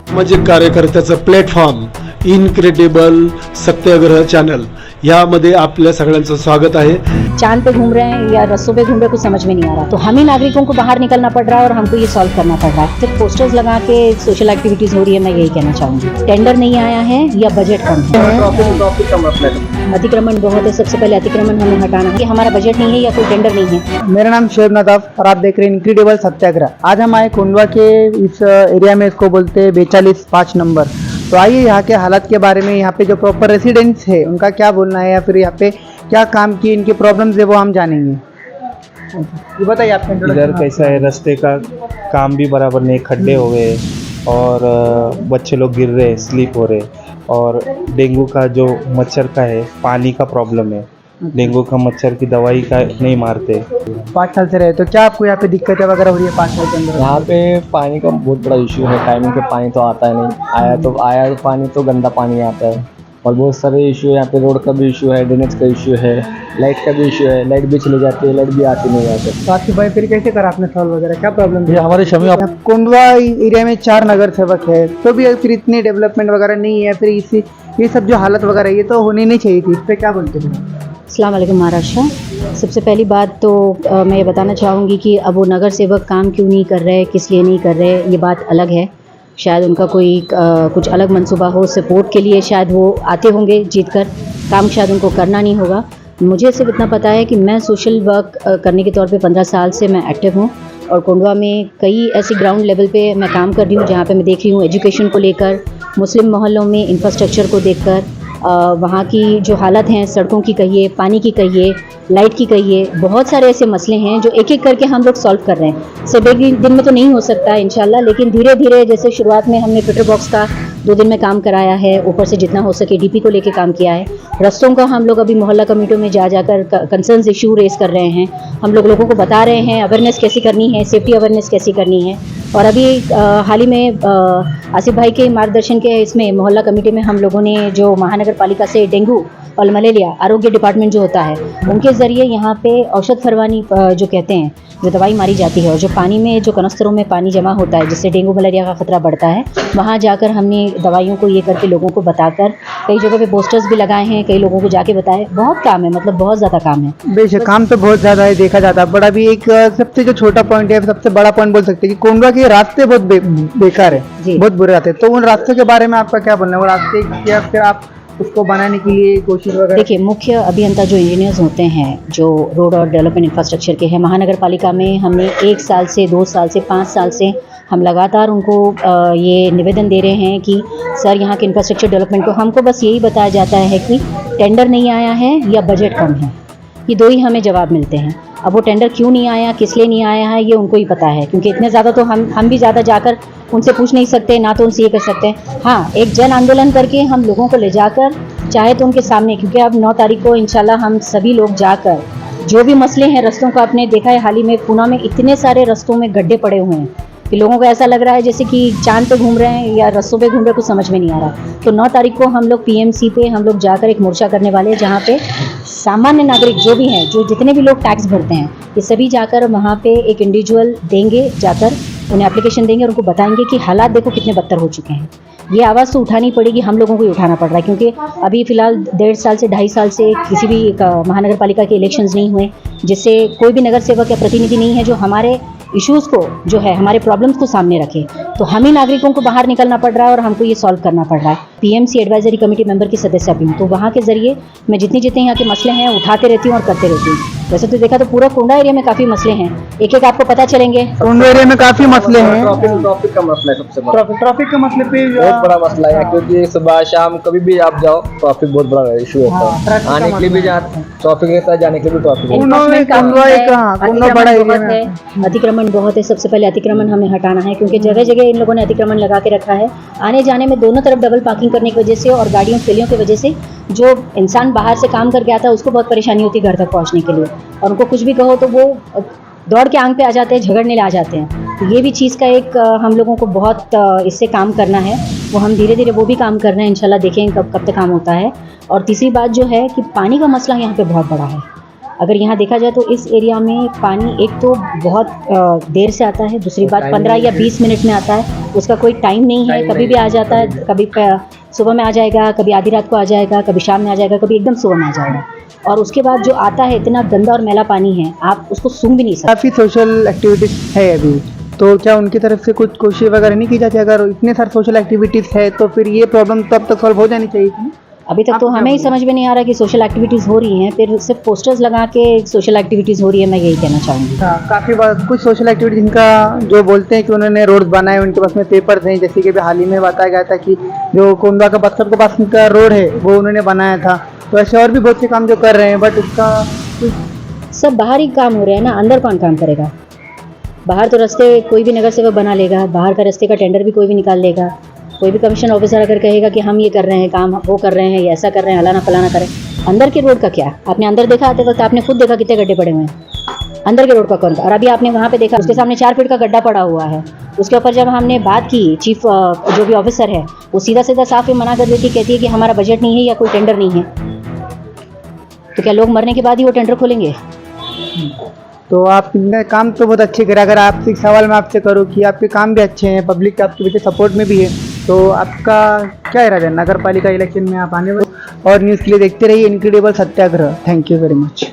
सामाजिक कार्यकर्त्याचं platform incredible सत्याग्रह channel यामध्ये आपल्या सगळ्यांचं स्वागत आहे। चांद पे घूम रहे हैं या रस्तों पे घूम रहे हैं, कुछ समझ में नहीं आ रहा, तो हम ही नागरिकों को बाहर निकलना पड़ रहा है और हमको ये सॉल्व करना पड़ रहा है। सिर्फ पोस्टर्स लगा के सोशल एक्टिविटीज हो रही है, मैं यही कहना चाहूँगी। टेंडर नहीं आया है या बजट कम है, अतिक्रमण बहुत है। सबसे पहले अतिक्रमण हमें हटाना है कि हमारा बजट नहीं है या कोई टेंडर नहीं है। मेरा नाम शेब नदाफ और आप देख रहे हैं इनक्रेडिबल सत्याग्रह। आज हम आए कोंडवा के इस एरिया में, इसको बोलते हैं 42-5 नंबर। तो आइए यहाँ के हालात के बारे में, यहाँ पे जो प्रॉपर रेसिडेंट्स है उनका क्या बोलना है या फिर यहाँ पे क्या काम किए, इनके प्रॉब्लम्स है वो हम जानेंगे। ये बताइए आपका इधर कैसा है, रास्ते का काम भी बराबर नहीं, खड्डे हो गए और बच्चे लोग गिर रहे, स्लिप हो रहे, और डेंगू का जो मच्छर का है, पानी का प्रॉब्लम है। डेंगू का मच्छर की दवाई का नहीं मारते। 5 साल से रहे, तो क्या आपको यहाँ पे दिक्कतें वगैरह हो रही है 5 साल के अंदर? यहाँ पे पानी का बहुत बड़ा इशू है। टाइमिंग पे पानी तो आता है नहीं, आया तो पानी तो गंदा पानी आता है, और बहुत सारे इशू है यहाँ पे। रोड का भी इशू है, ड्रेनेज का इशू है, लाइट का भी इशू है। लाइट भी चली जाती है, लाइट भी आती नहीं आती। तो आपके भाई फिर कैसे करा आपने सॉल्व वगैरह, क्या प्रॉब्लम ये हमारे शमी कोंडवा एरिया में 4 नगर सेवक है, तो भी फिर इतनी डेवलपमेंट वगैरह नहीं है, फिर इसी ये सब जो हालत वगैरह ये तो होनी नहीं चाहिए थी, इस पर क्या बोलते हैं? अस्सलाम वालेकुम महाराष्ट्र। सबसे पहली बात तो मैं ये बताना चाहूँगी कि अब वो नगर सेवक काम क्यों नहीं कर रहे, किस लिए नहीं कर रहे, ये बात अलग है। शायद उनका कोई कुछ अलग मंसूबा हो, सपोर्ट के लिए शायद वो आते होंगे जीत कर, काम शायद उनको करना नहीं होगा। मुझे सिर्फ इतना पता है कि मैं सोशल वर्क करने के तौर पे 15 साल से मैं एक्टिव हूँ, और कोंडवा में कई ऐसी ग्राउंड लेवल पे मैं काम कर रही हूँ जहाँ पे मैं देख रही हूँ एजुकेशन को लेकर, मुस्लिम मोहल्लों में इंफ्रास्ट्रक्चर को देखकर, वहाँ की जो हालत हैं, सड़कों की कहिए, पानी की कहिए, लाइट की कहिए, बहुत सारे ऐसे मसले हैं जो एक एक करके हम लोग सॉल्व कर रहे हैं। सिर्फ एक दिन में तो नहीं हो सकता इंशाल्लाह, लेकिन धीरे धीरे, जैसे शुरुआत में हमने ट्विटर बॉक्स का 2 दिन में काम कराया है, ऊपर से जितना हो सके डीपी को लेके काम किया है। रस्तों का हम लोग अभी मोहल्ला कमेटियों में जाकर कंसर्न्स इशू रेस कर रहे हैं। हम लोग लोगों को बता रहे हैं अवेयरनेस कैसी करनी है, सेफ्टी अवेयरनेस कैसी करनी है। और अभी हाल ही में आसिफ भाई के मार्गदर्शन के इसमें मोहल्ला कमेटी में हम लोगों ने जो महानगर पालिका से डेंगू और मलेरिया आरोग्य डिपार्टमेंट जो होता है उनके ज़रिए यहाँ पे औषध फरवानी जो कहते हैं, जो दवाई मारी जाती है, और जो पानी में, जो कनस्तरों में पानी जमा होता है जिससे डेंगू मलेरिया का खतरा बढ़ता है, वहाँ जाकर हमने दवाइयों को ये करके लोगों को बताकर, कई जगह पे पोस्टर्स भी लगाए हैं, कई लोगों को जाके बताए। बहुत काम है, मतलब बहुत ज़्यादा काम है। बेशक काम तो बहुत ज़्यादा है, देखा जाता है, बट अभी एक सबसे जो छोटा पॉइंट है, सबसे बड़ा पॉइंट बोल सकते हैं कि कोंडवा के रास्ते बहुत बेकार है, बहुत बुरे रास्ते। तो उन रास्तों के बारे में आपका क्या बोलना है? वो रास्ते क्या फिर आप उसको बनाने के लिए कोशिश वगैरह? देखिए, मुख्य अभियंता जो इंजीनियर्स होते हैं, जो रोड और डेवलपमेंट इंफ्रास्ट्रक्चर के हैं, महानगर पालिका में हमने 1 साल से 2 साल से 5 साल से हम लगातार उनको ये निवेदन दे रहे हैं कि सर, यहाँ के इंफ्रास्ट्रक्चर डेवलपमेंट को, हमको बस यही बताया जाता है कि टेंडर नहीं आया है या बजट कम है, ये 2 ही हमें जवाब मिलते हैं। अब वो टेंडर क्यों नहीं आया, किस लिए नहीं आया है, ये उनको ही पता है, क्योंकि इतने ज़्यादा तो हम भी ज़्यादा जाकर उनसे पूछ नहीं सकते, ना तो उनसे ये कर सकते हैं। हाँ, एक जन आंदोलन करके हम लोगों को ले जाकर, चाहे तो उनके सामने, क्योंकि अब 9 तारीख को इंशाल्लाह हम सभी लोग जाकर जो भी मसले हैं रस्तों का, आपने देखा है हाल ही में पूना में इतने सारे रस्तों में गड्ढे पड़े हुए हैं कि लोगों को ऐसा लग रहा है जैसे कि चांद पे घूम रहे हैं या रस्तों पे घूम रहे हैं, कुछ समझ में नहीं आ रहा। तो 9 तारीख को हम लोग PMC पे हम लोग जाकर एक मोर्चा करने वाले हैं, जहाँ पे सामान्य नागरिक जो भी हैं, जो जितने भी लोग टैक्स भरते हैं, ये सभी जाकर वहाँ पे एक इंडिविजुअल देंगे, जाकर उन्हें एप्लीकेशन देंगे और उनको बताएंगे कि हालात देखो कितने बदतर हो चुके हैं। ये आवाज़ तो उठानी पड़ेगी, हम लोगों को ही उठाना पड़ रहा है, क्योंकि अभी फ़िलहाल 1.5 साल से 2.5 साल से किसी भी महानगर पालिका के इलेक्शंस नहीं हुए, जिससे कोई भी नगर सेवक या प्रतिनिधि नहीं है जो हमारे इश्यूज़ को, जो है हमारे प्रॉब्लम्स को सामने रखे। तो हम ही नागरिकों को बाहर निकलना पड़ रहा है और हमको ये सॉल्व करना पड़ रहा है। PMC एडवाइजरी कमेटी मेंबर की सदस्य भी हूँ, तो वहाँ के ज़रिए मैं जितने यहाँ के मसले हैं उठाते रहती हूँ और करते रहती हूँ। वैसे तो देखा तो पूरा कोंडा एरिया में काफ़ी मसले हैं, एक एक आपको पता चलेंगे। कोंडवा एरिया में काफ़ी मसले हैं। ट्रैफिक का मसला है सबसे बड़ा। ट्रैफिक के मसले पे बहुत बड़ा मसला है, क्योंकि सुबह शाम कभी भी आप जाओ, ट्रैफिक बहुत बड़ा इशू होता है। आने के लिए भी ट्रैफिक रहता है, जाने के लिए भी ट्रैफिक है। अतिक्रमण बहुत है। सबसे पहले अतिक्रमण हमें हटाना है, क्योंकि जगह जगह इन लोगों ने अतिक्रमण लगा के रखा है। आने जाने में दोनों तरफ डबल पार्किंग करने की वजह से और गाड़ियों फेलियों की वजह से जो इंसान बाहर से काम करके आता है उसको बहुत परेशानी होती है घर तक पहुंचने के लिए, और उनको कुछ भी कहो तो वो दौड़ के आंग पे आ जाते हैं, झगड़ने आ जाते हैं। तो ये भी चीज़ का एक हम लोगों को बहुत इससे काम करना है, वो हम धीरे धीरे वो भी काम कर रहे हैं, इंशाल्लाह देखेंगे कब तक काम होता है। और तीसरी बात जो है कि पानी का मसला यहाँ पे बहुत बड़ा है। अगर यहाँ देखा जाए तो इस एरिया में पानी एक तो बहुत देर से आता है, दूसरी बात 15 या 20 मिनट में आता है, उसका कोई टाइम नहीं है, कभी भी आ जाता है, कभी सुबह में आ जाएगा, कभी आधी रात को आ जाएगा, कभी शाम में आ जाएगा, कभी एकदम सुबह में आ जाएगा। और उसके बाद जो आता है इतना गंदा और मैला पानी है, आप उसको सूंघ भी नहीं सकते। काफ़ी सोशल एक्टिविटीज़ है अभी, तो क्या उनकी तरफ से कुछ कोशिश वगैरह नहीं की जाती? अगर इतने सारे सोशल एक्टिविटीज़ है तो फिर ये प्रॉब्लम तब तक सॉल्व हो जानी चाहिए थी। अभी तक तो हमें ही समझ में नहीं आ रहा कि सोशल एक्टिविटीज़ हो रही हैं, फिर सिर्फ पोस्टर्स लगा के सोशल एक्टिविटीज़ हो रही है, मैं यही कहना चाहूँगी। हाँ, काफ़ी बार कुछ सोशल एक्टिविटी जिनका जो बोलते हैं कि उन्होंने रोड बनाए, उनके पास में पेपर्स हैं, जैसे कि अभी हाल ही में बताया गया था कि जो कोंडवा का बक्सर के पास उनका रोड है वो उन्होंने बनाया था। तो ऐसे और भी बहुत से काम जो कर रहे हैं, बट उसका सब बाहर ही काम हो रहे हैं ना, अंदर कौन काम करेगा? बाहर तो रास्ते कोई भी नगर सेवक बना लेगा, बाहर का रास्ते का टेंडर भी कोई भी निकाल लेगा, कोई भी कमीशन ऑफिसर अगर कहेगा कि हम ये कर रहे हैं काम, वो कर रहे हैं, ये ऐसा कर रहे हैं, हलाना फलाना करें। अंदर के रोड का क्या? आपने अंदर देखा आते वक्त, आपने खुद देखा कितने गड्ढे पड़े हुए हैं, अंदर के रोड का कौन? और अभी आपने वहाँ पे देखा उसके सामने 4 फीट का गड्ढा पड़ा हुआ है। उसके ऊपर जब हमने बात की, चीफ जो भी ऑफिसर है वो सीधा सीधा साफ ही मना कर देती, कहती है कि हमारा बजट नहीं है या कोई टेंडर नहीं है। तो क्या लोग मरने के बाद ही वो टेंडर खोलेंगे? तो आपने काम तो बहुत अच्छे करे। अगर आपसे एक सवाल मैं आपसे करूँ कि आपके काम भी अच्छे हैं, पब्लिक आपके पीछे सपोर्ट में भी है, तो आपका क्या इरादा है नगर पालिका इलेक्शन में आप आने वाले? और न्यूज़ के लिए देखते रहिए incredible Satyagraha. Thank you very much.